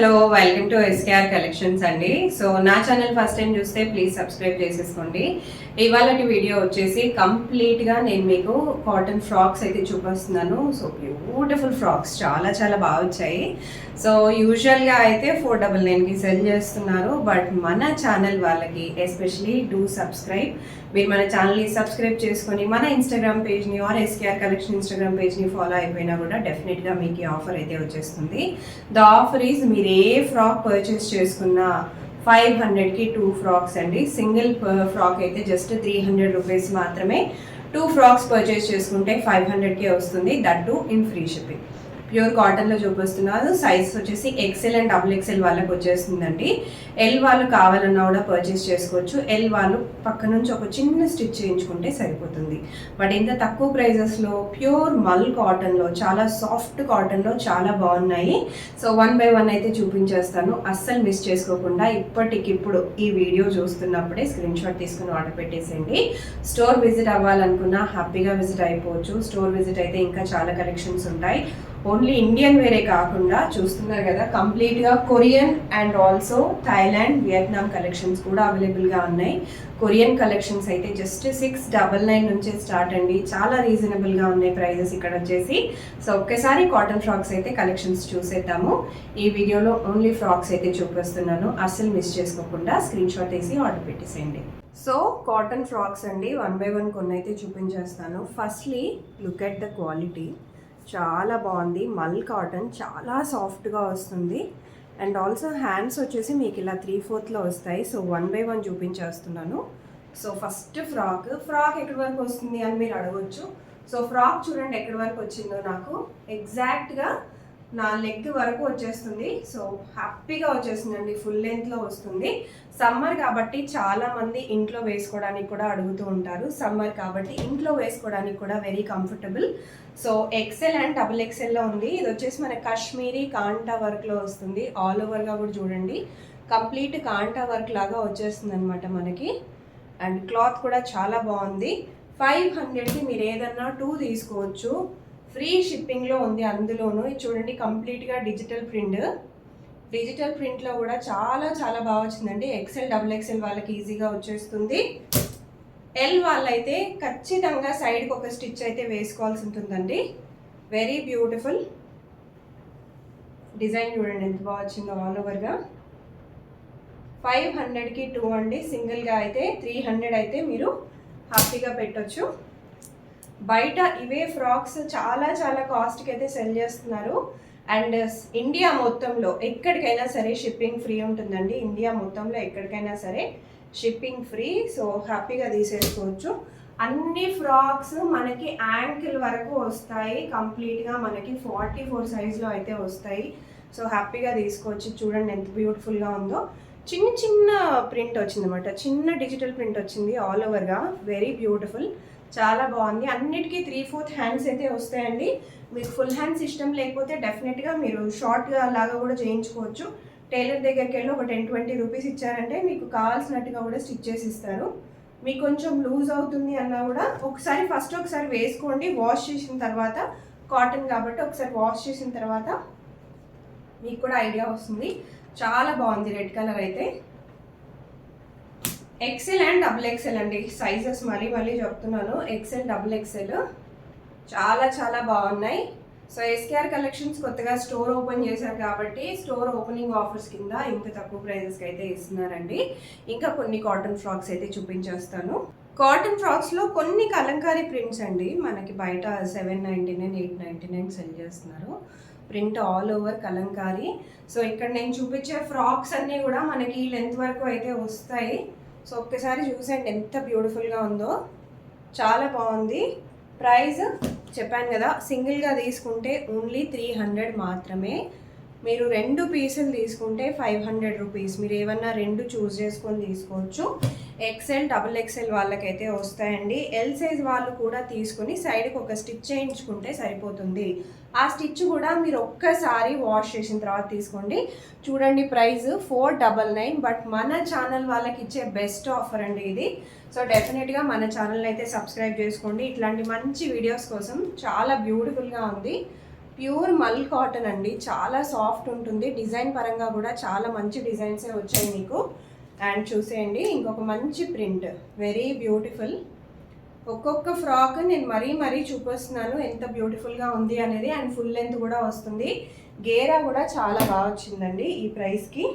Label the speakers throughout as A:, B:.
A: Hello welcome to SKR collections అండి. So నా channel first time చూస్తే ప్లీజ్ సబ్స్క్రైబ్ చేసేసుకోండి. ఇవాళ వీడియో వచ్చేసి కంప్లీట్గా నేను మీకు కాటన్ ఫ్రాక్స్ అయితే చూపిస్తున్నాను. సో బ్యూటిఫుల్ ఫ్రాక్స్ చాలా చాలా బాగా వచ్చాయి. సో యూజువల్గా అయితే 499కి సెల్ చేస్తున్నారు, బట్ మన ఛానల్ వాళ్ళకి ఎస్పెషలీ డూ సబ్స్క్రైబ్. మీరు మన ఛానల్ని సబ్స్క్రైబ్ చేసుకొని మన ఇన్స్టాగ్రామ్ పేజ్ని ఆర్ ఎస్కేఆర్ కలెక్షన్ ఇన్స్టాగ్రామ్ పేజ్ని ఫాలో అయిపోయినా కూడా డెఫినెట్గా మీకు ఈ ఆఫర్ అయితే వచ్చేస్తుంది. ద ఆఫర్ ఈజ్ మీరు ఏ ఫ్రాక్ పర్చేస్ చేసుకున్నా 500కి 2 ఫ్రాక్స్ అండి. సింగిల్ ఫ్రాక్ అయితే జస్ట్ 300 రూపీస్ మాత్రమే. 2 ఫ్రాక్స్ పర్చేస్ చేసుకుంటే 500కే వస్తుంది, that to in free shipping. Pure కాటన్లో చూపిస్తున్నారు. సైజ్ వచ్చేసి ఎక్సెల్ అండ్ డబుల్ ఎక్సెల్ వాళ్ళకి వచ్చేస్తుందండి. ఎల్ వాళ్ళు కావాలన్నా కూడా పర్చేస్ చేసుకోవచ్చు. ఎల్ వాళ్ళు పక్క నుంచి ఒక చిన్న స్టిచ్ చేయించుకుంటే సరిపోతుంది. బట్ ఇంత తక్కువ ప్రైజెస్లో ప్యూర్ మల్ కాటన్లో చాలా సాఫ్ట్ కాటన్లో చాలా బాగున్నాయి. సో 1 by 1 అయితే చూపించేస్తాను, అస్సలు మిస్ చేసుకోకుండా ఇప్పటికిప్పుడు ఈ వీడియో చూస్తున్నప్పుడే స్క్రీన్ షాట్ తీసుకుని ఆర్డర్ పెట్టేసేయండి. స్టోర్ విజిట్ అవ్వాలనుకున్నా హ్యాపీగా విజిట్ అయిపోవచ్చు. స్టోర్ విజిట్ అయితే ఇంకా చాలా కలెక్షన్స్ ఉంటాయి. ఓన్లీ ఇండియన్ వేరే కాకుండా చూస్తున్నారు కదా, కంప్లీట్గా Korean and also Thailand, Vietnam collections కూడా అవైలబుల్గా ఉన్నాయి. కొరియన్ కలెక్షన్స్ అయితే జస్ట్ 699 నుంచే స్టార్ట్ అండి. చాలా రీజనబుల్గా ఉన్నాయి ప్రైజెస్ ఇక్కడ వచ్చేసి. సో ఒక్కసారి కాటన్ ఫ్రాక్స్ అయితే కలెక్షన్స్ చూసేద్దాము. ఈ వీడియోలో ఓన్లీ ఫ్రాక్స్ అయితే చూపిస్తున్నాను, అస్సలు మిస్ చేసుకోకుండా స్క్రీన్ షాట్ వేసి ఆర్డర్ పెట్టేసేయండి. సో కాటన్ ఫ్రాక్స్ అండి, 1 by 1 కొన్ని అయితే చూపించేస్తాను. Firstly look at the quality, చాలా బాగుంది. మల్ కాటన్ చాలా సాఫ్ట్గా వస్తుంది. అండ్ ఆల్సో హ్యాండ్స్ వచ్చేసి మీకు ఇలా 3/4లో వస్తాయి. సో 1 by 1 చూపించేస్తున్నాను. సో ఫస్ట్ ఫ్రాక్ ఎక్కడి వరకు వస్తుంది అని మీరు అడగవచ్చు. సో ఫ్రాక్ చూడండి ఎక్కడి వరకు వచ్చిందో, నాకు ఎగ్జాక్ట్గా నా లెగ్ వరకు వచ్చేస్తుంది. సో హ్యాపీగా వచ్చేస్తుందండి, ఫుల్ లెంత్లో వస్తుంది. సమ్మర్ కాబట్టి చాలామంది ఇంట్లో వేసుకోవడానికి కూడా అడుగుతూ ఉంటారు. సమ్మర్ కాబట్టి ఇంట్లో వేసుకోవడానికి కూడా very comfortable. So XL and double ఎక్సెల్లో ఉంది. ఇది వచ్చేసి మన కాశ్మీరీ కాంటా వర్క్లో వస్తుంది. ఆల్ ఓవర్గా కూడా చూడండి కంప్లీట్ కాంటా వర్క్ లాగా వచ్చేస్తుంది అనమాట మనకి. అండ్ క్లాత్ కూడా చాలా బాగుంది. 500కి మీరు ఏదన్నా 2 తీసుకోవచ్చు. ఫ్రీ షిప్పింగ్లో ఉంది అందులోనూ. చూడండి కంప్లీట్గా డిజిటల్ ప్రింట్లో కూడా చాలా చాలా బాగా వచ్చిందండి. ఎక్సెల్ డబుల్ ఎక్సెల్ వాళ్ళకి ఈజీగా వచ్చేస్తుంది. ఎల్ వాళ్ళైతే ఖచ్చితంగా సైడ్కి ఒక స్టిచ్ అయితే వేసుకోవాల్సి ఉంటుందండి. వెరీ బ్యూటిఫుల్ డిజైన్ చూడండి ఎంత బాగా వచ్చిందో ఆల్ ఓవర్గా. 500కి 2 అండి. సింగిల్గా అయితే 300 అయితే మీరు హ్యాపీగా పెట్టొచ్చు. బయట ఇవే ఫ్రాక్స్ చాలా చాలా కాస్ట్కి అయితే సెల్ చేస్తున్నారు. అండ్ ఇండియా మొత్తంలో ఎక్కడికైనా సరే షిప్పింగ్ ఫ్రీ ఉంటుందండి. ఇండియా మొత్తంలో ఎక్కడికైనా సరే షిప్పింగ్ ఫ్రీ. సో హ్యాపీగా తీసేసుకోవచ్చు. అన్ని ఫ్రాక్స్ మనకి యాంకిల్ వరకు వస్తాయి. కంప్లీట్గా మనకి 44 సైజ్లో అయితే వస్తాయి. సో హ్యాపీగా తీసుకోవచ్చు. చూడండి ఎంత బ్యూటిఫుల్గా ఉందో. చిన్న చిన్న ప్రింట్ వచ్చిందన్నమాట, చిన్న డిజిటల్ ప్రింట్ వచ్చింది ఆల్ ఓవర్గా. వెరీ బ్యూటిఫుల్, చాలా బాగుంది. అన్నిటికీ 3/4 హ్యాండ్స్ అయితే వస్తాయండి. మీకు ఫుల్ హ్యాండ్స్ ఇష్టం లేకపోతే డెఫినెట్గా మీరు షార్ట్గా లాగా కూడా చేయించుకోవచ్చు. టైలర్ దగ్గరికి వెళ్ళి ఒక 10-20 రూపీస్ ఇచ్చారంటే మీకు కావాల్సినట్టుగా కూడా స్టిచ్ చేసి ఇస్తారు. మీకు కొంచెం లూజ్ అవుతుంది అన్నా కూడా ఒకసారి వేసుకోండి. వాష్ చేసిన తర్వాత, కాటన్ కాబట్టి ఒకసారి వాష్ చేసిన తర్వాత మీకు కూడా ఐడియా వస్తుంది. చాలా బాగుంది. రెడ్ కలర్ అయితే ఎక్సెల్ అండ్ డబుల్ ఎక్సెల్ అండి. సైజెస్ మళ్ళీ చెప్తున్నాను, ఎక్సెల్ డబుల్ ఎక్సెల్ చాలా చాలా బాగున్నాయి. సో ఎస్కేఆర్ కలెక్షన్స్ కొత్తగా స్టోర్ ఓపెన్ చేశారు కాబట్టి స్టోర్ ఓపెనింగ్ ఆఫర్స్ కింద ఇంత తక్కువ ప్రైజెస్కి అయితే ఇస్తున్నారండి. ఇంకా కొన్ని కాటన్ ఫ్రాక్స్ అయితే చూపించేస్తాను. కాటన్ ఫ్రాక్స్లో కొన్ని కలంకారీ ప్రింట్స్ అండి. మనకి బయట 799, 899 సెల్ చేస్తున్నారు. Print all over Kalamkari. So ఇక్కడ నేను చూపించే ఫ్రాక్స్ అన్నీ కూడా మనకి లెంత్ వరకు అయితే వస్తాయి. సో ఒక్కసారి చూసండి ఎంత బ్యూటిఫుల్గా ఉందో, చాలా బాగుంది. ప్రైస్ చెప్పాను కదా, సింగిల్గా తీసుకుంటే ఓన్లీ 300 మాత్రమే. మీరు 2 పీసులు తీసుకుంటే 500 రూపీస్. మీరు ఏమన్నా 2 చూస్ చేసుకొని తీసుకోవచ్చు. ఎక్సెల్ డబుల్ ఎక్సెల్ వాళ్ళకైతే వస్తాయండి. ఎల్ సైజ్ వాళ్ళు కూడా తీసుకుని సైడ్కి ఒక స్టిచ్ చేయించుకుంటే సరిపోతుంది. ఆ స్టిచ్ కూడా మీరు ఒక్కసారి వాష్ చేసిన తర్వాత తీసుకోండి. చూడండి ప్రైస్ 499, బట్ మన ఛానల్ వాళ్ళకి ఇచ్చే బెస్ట్ ఆఫర్ అండి ఇది. సో డెఫినెట్గా మన ఛానల్ని అయితే సబ్స్క్రైబ్ చేసుకోండి. ఇట్లాంటి మంచి వీడియోస్ కోసం. చాలా బ్యూటిఫుల్గా ఉంది. ప్యూర్ మల్ కాటన్ అండి, చాలా సాఫ్ట్ ఉంటుంది. డిజైన్ పరంగా కూడా చాలా మంచి డిజైన్సే వచ్చాయి మీకు. అండ్ చూసేయండి, ఇంకొక మంచి ప్రింట్, వెరీ బ్యూటిఫుల్. ఒక్కొక్క ఫ్రాక్ నేను మరీ చూపిస్తున్నాను ఎంత బ్యూటిఫుల్గా ఉంది అనేది. అండ్ ఫుల్ లెంత్ కూడా వస్తుంది. గేరా కూడా చాలా బాగా వచ్చిందండి ఈ ప్రైస్కి.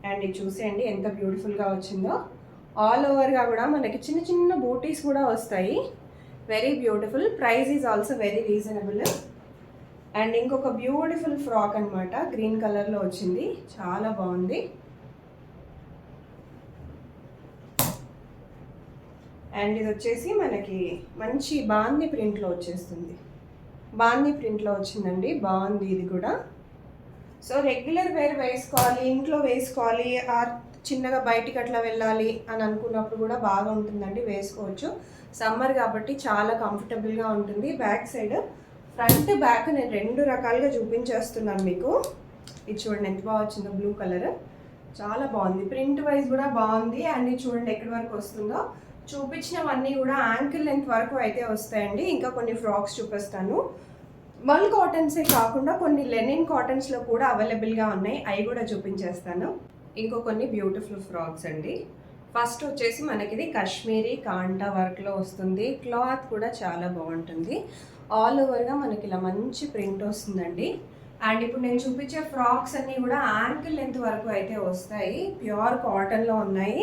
A: అండ్ ఇది చూసేయండి ఎంత బ్యూటిఫుల్గా వచ్చిందో. ఆల్ ఓవర్గా కూడా మనకి చిన్న చిన్న బూటీస్ కూడా వస్తాయి. Very beautiful. Price is also very reasonable. And ఇంకొక బ్యూటిఫుల్ ఫ్రాక్ అనమాట, గ్రీన్ కలర్లో వచ్చింది, చాలా బాగుంది. అండ్ ఇది వచ్చేసి మనకి మంచి బాందీ ప్రింట్లో వచ్చేస్తుంది. బాందీ ప్రింట్లో వచ్చిందండి, బాగుంది ఇది కూడా. సో రెగ్యులర్ వేర్ వేసుకోవాలి, ఇంట్లో వేసుకోవాలి, చిన్నగా బయటికి అట్లా వెళ్ళాలి అని అనుకున్నప్పుడు కూడా బాగా ఉంటుందండి, వేసుకోవచ్చు. సమ్మర్ కాబట్టి చాలా కంఫర్టబుల్గా ఉంటుంది. బ్యాక్ సైడ్, ఫ్రంట్ బ్యాక్ నేను 2 రకాలుగా చూపించేస్తున్నాను మీకు. ఇది చూడండి ఎంత బాగా వచ్చిందో, బ్లూ కలర్ చాలా బాగుంది. ప్రింట్ వైజ్ కూడా బాగుంది. అండ్ ఇది చూడండి ఎక్కడి వరకు వస్తుందో. చూపించినవన్నీ కూడా యాంకిల్ లెంత్ వరకు అయితే వస్తాయండి. ఇంకా కొన్ని ఫ్రాక్స్ చూపిస్తాను. మల్ కాటన్సే కాకుండా కొన్ని లెనిన్ కాటన్స్లో కూడా అవైలబుల్గా ఉన్నాయి, అవి కూడా చూపించేస్తాను. ఇంకో కొన్ని బ్యూటిఫుల్ ఫ్రాక్స్ అండి. ఫస్ట్ వచ్చేసి మనకి ఇది కాశ్మీరీ కాంటా వర్క్లో వస్తుంది. క్లాత్ కూడా చాలా బాగుంటుంది. ఆల్ ఓవర్గా మనకి ఇలా మంచి ప్రింట్ వస్తుందండి. అండ్ ఇప్పుడు నేను చూపించే ఫ్రాక్స్ అన్నీ కూడా యాంకిల్ లెంత్ వరకు అయితే వస్తాయి. ప్యూర్ కాటన్లో ఉన్నాయి.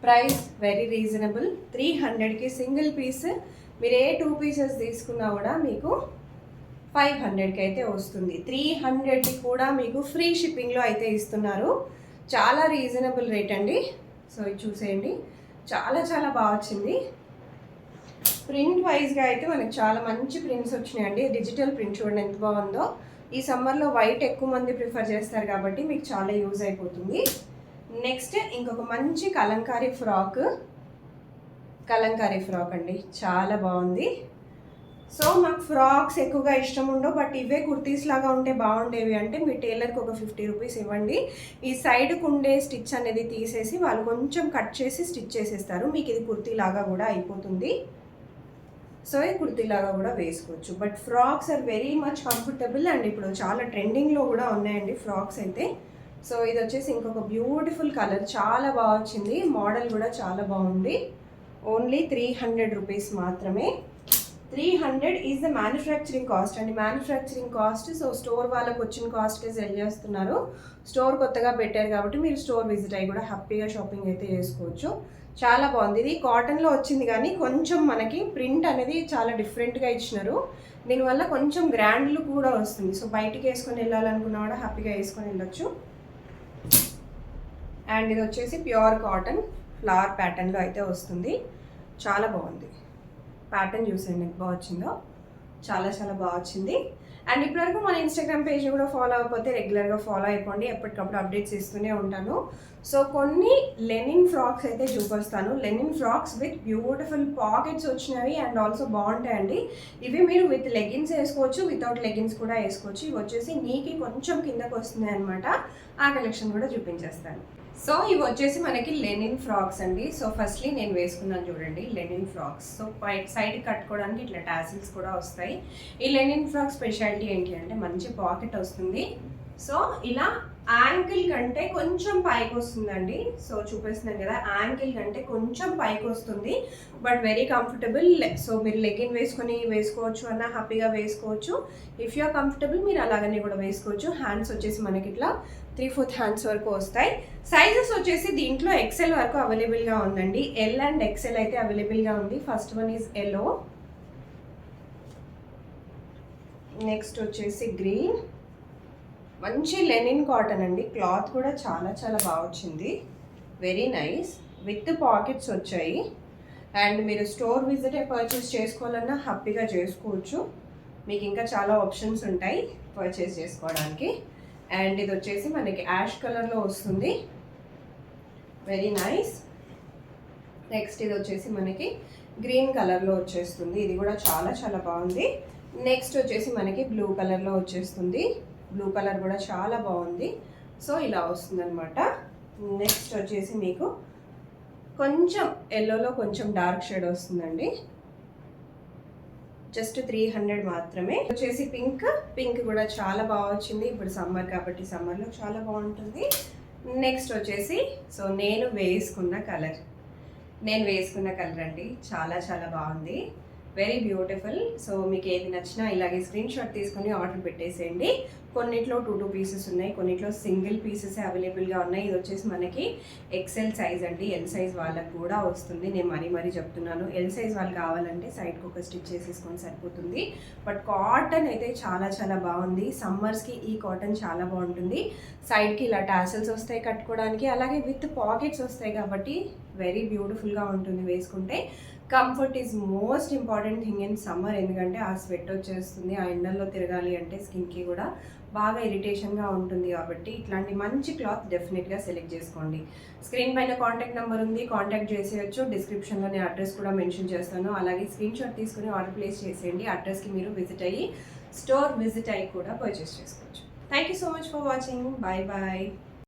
A: Price very reasonable. 300కి సింగిల్ పీస్. మీరు ఏ 2 పీసెస్ తీసుకున్నా కూడా మీకు 500కి అయితే వస్తుంది. 300కి కూడా మీకు ఫ్రీ షిప్పింగ్లో అయితే ఇస్తున్నారు. చాలా రీజనబుల్ రేట్ అండి. సో ఇది చూసేయండి, చాలా బాగా వచ్చింది. ప్రింట్ వైజ్గా అయితే మనకి చాలా మంచి ప్రింట్స్ వచ్చినాయండి. డిజిటల్ ప్రింట్ చూడండి ఎంత బాగుందో. ఈ సమ్మర్లో వైట్ ఎక్కువ మంది ప్రిఫర్ చేస్తారు కాబట్టి మీకు చాలా యూజ్ అయిపోతుంది. నెక్స్ట్ ఇంకొక మంచి కలంకారీ ఫ్రాక్ అండి, చాలా బాగుంది. సో మాకు ఫ్రాక్స్ ఎక్కువగా ఇష్టం ఉండవు, బట్ ఇవే కుర్తీస్ లాగా ఉంటే బాగుండేవి అంటే మీ టైలర్కి ఒక 50 రూపీస్ ఇవ్వండి. ఈ సైడ్కు ఉండే స్టిచ్ అనేది తీసేసి వాళ్ళు కొంచెం కట్ చేసి స్టిచ్ చేసేస్తారు. మీకు ఇది కుర్తీ లాగా కూడా అయిపోతుంది. సో ఈ కుర్తీ లాగా కూడా వేసుకోవచ్చు. But frocks are very much comfortable. And ఇప్పుడు చాలా ట్రెండింగ్లో కూడా ఉన్నాయండి ఫ్రాక్స్ అయితే. సో ఇది వచ్చేసి ఇంకొక బ్యూటిఫుల్ కలర్, చాలా బాగా వచ్చింది. మోడల్ కూడా చాలా బాగుంది. ఓన్లీ 300 రూపీస్ మాత్రమే. 300 ఈజ్ ద మ్యానుఫ్యాక్చరింగ్ కాస్ట్ అండి. Manufacturing cost. సో స్టోర్ వాళ్ళకి వచ్చిన కాస్ట్కే సెల్ చేస్తున్నారు. స్టోర్ కొత్తగా పెట్టారు కాబట్టి మీరు స్టోర్ విజిట్ అయ్యి కూడా హ్యాపీగా షాపింగ్ అయితే చేసుకోవచ్చు. చాలా బాగుంది. ఇది కాటన్లో వచ్చింది కానీ కొంచెం మనకి ప్రింట్ అనేది చాలా డిఫరెంట్గా ఇచ్చినారు. దీనివల్ల కొంచెం గ్రాండ్ లుక్ కూడా వస్తుంది. సో బయటికి వేసుకొని వెళ్ళాలనుకున్నా కూడా హ్యాపీగా వేసుకొని వెళ్ళొచ్చు. అండ్ ఇది వచ్చేసి ప్యూర్ కాటన్ ఫ్లవర్ ప్యాటర్న్లో అయితే వస్తుంది. చాలా బాగుంది. ప్యాటర్న్ చూసేయండి ఎంత బాగా వచ్చిందో, చాలా బాగా వచ్చింది. అండ్ ఇప్పటివరకు మన ఇన్స్టాగ్రామ్ పేజ్ని కూడా ఫాలో అవ్వకపోతే రెగ్యులర్గా ఫాలో అయిపోండి, ఎప్పటికప్పుడు అప్డేట్స్ ఇస్తూనే ఉంటాను. సో కొన్ని లెనిన్ ఫ్రాక్స్ అయితే చూపిస్తాను. Linen frocks with beautiful pockets వచ్చినవి అండ్ ఆల్సో బాగుంటాయండి. ఇవి మీరు విత్ లెగిన్స్ వేసుకోవచ్చు, వితౌట్ లెగిన్స్ కూడా వేసుకోవచ్చు. ఇవి వచ్చేసి నీకి కొంచెం కిందకు వస్తుంది అనమాట. ఆ కలెక్షన్ కూడా చూపించేస్తాను. సో ఇవి వచ్చేసి మనకి లెనిన్ ఫ్రాక్స్ అండి. సో ఫస్ట్లీ నేను వేసుకున్నాను చూడండి లెనిన్ ఫ్రాక్స్. సో సైడ్ కట్టుకోవడానికి ఇట్లా టాసిల్స్ కూడా వస్తాయి. ఈ లెనిన్ ఫ్రాక్ స్పెషాలిటీ ఏంటి అంటే మంచి పాకెట్ వస్తుంది. సో ఇలా యాంకిల్ కంటే కొంచెం పైకి వస్తుందండి. సో చూపిస్తున్నాను కదా, యాంకిల్ కంటే కొంచెం పైకి వస్తుంది, బట్ వెరీ కంఫర్టబుల్. సో మీరు లెగిన్ వేసుకోవచ్చు అన్న హ్యాపీగా వేసుకోవచ్చు. ఇఫ్ యూ ఆర్ కంఫర్టబుల్ మీరు అలాగనే కూడా వేసుకోవచ్చు. హ్యాండ్స్ వచ్చేసి మనకి ఇట్లా 3/4 హ్యాండ్స్ వరకు వస్తాయి. సైజెస్ వచ్చేసి దీంట్లో ఎక్సెల్ వరకు అవైలబుల్గా ఉందండి. ఎల్ అండ్ ఎక్సెల్ అయితే అవైలబుల్గా ఉంది. First one is yellow, next వచ్చేసి గ్రీన్. మంచి లెనిన్ కాటన్ అండి. క్లాత్ కూడా చాలా బాగా వచ్చింది. Very nice. విత్ పాకెట్స్ వచ్చాయి. అండ్ మీరు స్టోర్ విజిట్ పర్చేస్ చేసుకోవాలన్నా హ్యాపీగా చేసుకోవచ్చు. మీకు ఇంకా చాలా ఆప్షన్స్ ఉంటాయి పర్చేస్ చేసుకోవడానికి. అండ్ ఇది వచ్చేసి మనకి యాష్ కలర్లో వస్తుంది. Very nice. నెక్స్ట్ ఇది వచ్చేసి మనకి గ్రీన్ కలర్లో వచ్చేస్తుంది. ఇది కూడా చాలా బాగుంది. నెక్స్ట్ వచ్చేసి మనకి బ్లూ కలర్లో వచ్చేస్తుంది. బ్లూ కలర్ కూడా చాలా బాగుంది. సో ఇలా వస్తుంది అనమాట. నెక్స్ట్ వచ్చేసి మీకు కొంచెం ఎల్లోలో కొంచెం డార్క్ షేడ్ వస్తుందండి. జస్ట్ 300 మాత్రమే. వచ్చేసి పింక్ కూడా చాలా బాగా వచ్చింది. ఇప్పుడు సమ్మర్ కాబట్టి సమ్మర్లో చాలా బాగుంటుంది. నెక్స్ట్ వచ్చేసి సో నేను వేసుకున్న కలర్ అండి, చాలా చాలా బాగుంది, వెరీ బ్యూటిఫుల్. సో మీకు ఏది నచ్చినా ఇలాగే స్క్రీన్ షాట్ తీసుకొని ఆర్డర్ పెట్టేసేయండి. కొన్నిట్లో 2 పీసెస్ ఉన్నాయి, కొన్నిట్లో సింగిల్ పీసెస్ అవైలబుల్గా ఉన్నాయి. ఇది వచ్చేసి మనకి ఎక్సెల్ సైజ్ అండి, ఎల్ సైజ్ వాళ్ళకి కూడా వస్తుంది. నేను మరీ చెప్తున్నాను, ఎల్ సైజ్ వాళ్ళు కావాలంటే సైడ్కి ఒక స్టిచ్ చేసేసుకొని సరిపోతుంది. బట్ కాటన్ అయితే చాలా చాలా బాగుంది. సమ్మర్స్కి ఈ కాటన్ చాలా బాగుంటుంది. సైడ్కి ఇలా టాసల్స్ వస్తాయి కట్టుకోవడానికి, అలాగే విత్ పాకెట్స్ వస్తాయి కాబట్టి వెరీ బ్యూటిఫుల్గా ఉంటుంది వేసుకుంటే. Comfort is most important thing in summer, ఎందుకంటే ఆ స్వెట్ వచ్చేస్తుంది, ఆ ఎండల్లో తిరగాలి అంటే స్కిన్కి కూడా బాగా ఇరిటేషన్గా ఉంటుంది. కాబట్టి ఇట్లాంటి మంచి క్లాత్ డెఫినెట్గా సెలెక్ట్ చేసుకోండి. స్క్రీన్ పైన కాంటాక్ట్ నెంబర్ ఉంది, కాంటాక్ట్ చేసేయచ్చు. డిస్క్రిప్షన్లో నేను అడ్రస్ కూడా మెన్షన్ చేస్తాను. అలాగే స్క్రీన్ షాట్ తీసుకుని ఆర్డర్ ప్లేస్ చేసేయండి. అడ్రస్కి మీరు స్టోర్ విజిట్ అయ్యి కూడా పర్చేస్ చేసుకోవచ్చు. Thank you so much for watching. Bye bye.